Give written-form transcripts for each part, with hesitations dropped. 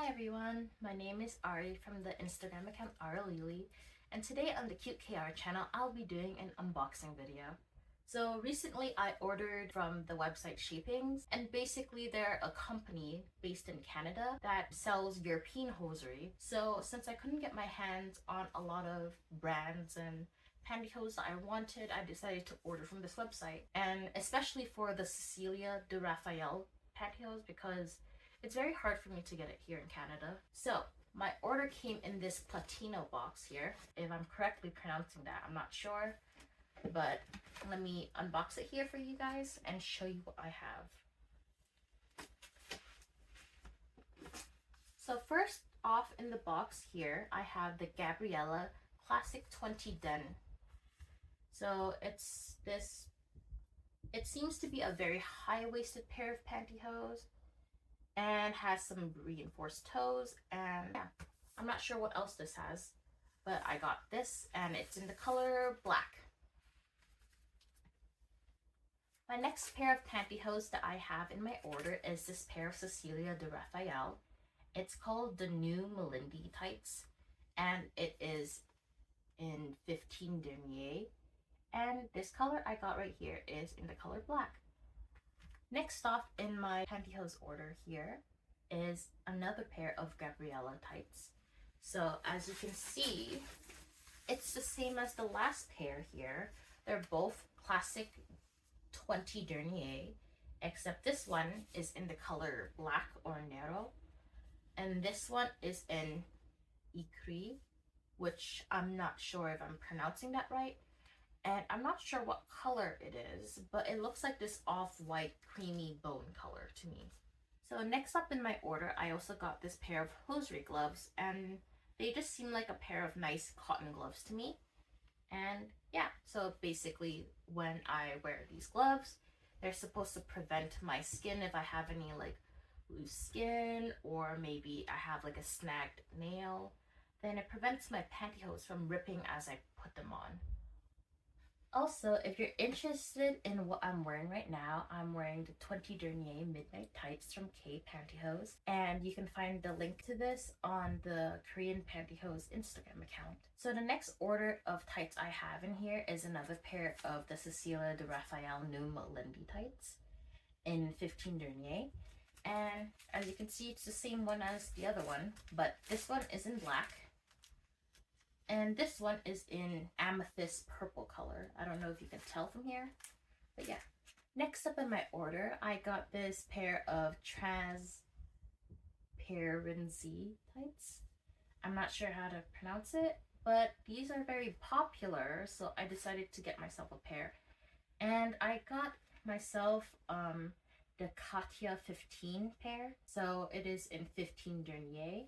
everyone, my name is Ari from the Instagram account Arileeli, and today on the Cute KR channel I'll be doing an unboxing video. So recently I ordered from the website Shapings, and basically they're a company based in Canada that sells European hosiery. So since I couldn't get my hands on a lot of brands and pantyhose that I wanted, I decided to order from this website, and especially for the Cecilia De Rafael pantyhose because it's very hard for me to get it here in Canada. So my order came in this Platino box here. If I'm correctly pronouncing that, I'm not sure. But let me unbox it here for you guys and show you what I have. So first off in the box here, I have the Gabriella Classic 20 Den. So it seems to be a very high-waisted pair of pantyhose and has some reinforced toes, and yeah, I'm not sure what else this has, but I got this and it's in the color black. My next pair of pantyhose that I have in my order is this pair of Cecilia De Rafael. It's called the New Melindy Tights, and it is in 15 denier, and this color I got right here is in the color black. Next off in my pantyhose order here is another pair of Gabriella tights. So as you can see, it's the same as the last pair here. They're both classic 20 denier, except this one is in the color black or nero, and this one is in ecru, which I'm not sure if I'm pronouncing that right. And I'm not sure what color it is, but it looks like this off-white creamy bone color to me. So next up in my order, I also got this pair of hosiery gloves, and they just seem like a pair of nice cotton gloves to me. And yeah, so basically when I wear these gloves, they're supposed to prevent my skin if I have any like loose skin, or maybe I have like a snagged nail, then it prevents my pantyhose from ripping as I put them on. Also, if you're interested in what I'm wearing right now, I'm wearing the 20 denier Midnight Tights from K Pantyhose, and you can find the link to this on the Korean Pantyhose Instagram account. So the next order of tights I have in here is another pair of the Cecilia De Rafael New Melindy Tights in 15 denier, and as you can see, it's the same one as the other one, but this one is in black. And this one is in amethyst purple color. I don't know if you can tell from here, but yeah. Next up in my order, I got this pair of transparency tights. I'm not sure how to pronounce it, but these are very popular, so I decided to get myself a pair. And I got myself the Katya 15 pair. So it is in 15 denier.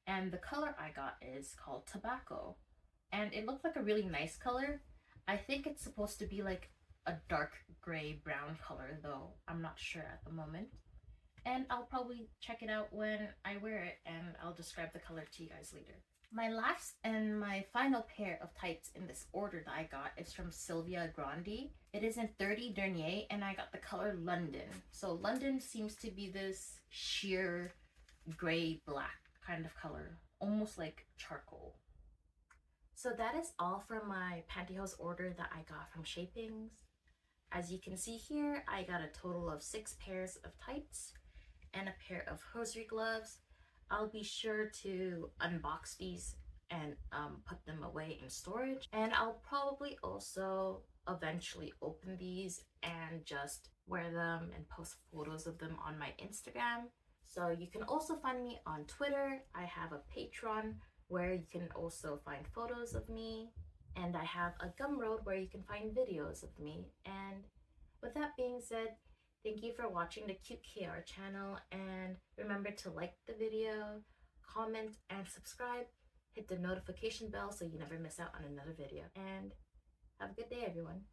And the color I got is called Tobacco. And it looked like a really nice color. I think it's supposed to be like a dark gray brown color, though I'm not sure at the moment. And I'll probably check it out when I wear it, and I'll describe the color to you guys later. My last and my final pair of tights in this order that I got is from Sylvia Grande. It is in 30 denier, and I got the color London. So London seems to be this sheer gray black kind of color, almost like charcoal. So that is all for my pantyhose order that I got from Shapings. As you can see here, I got a total of 6 pairs of tights and a pair of hosiery gloves. I'll be sure to unbox these and put them away in storage. And I'll probably also eventually open these and just wear them and post photos of them on my Instagram. So you can also find me on Twitter. I have a Patreon where you can also find photos of me, and I have a Gumroad where you can find videos of me. And with that being said, thank you for watching the Cute KR channel, and remember to like the video, comment, and subscribe. Hit the notification bell so you never miss out on another video, and have a good day, everyone.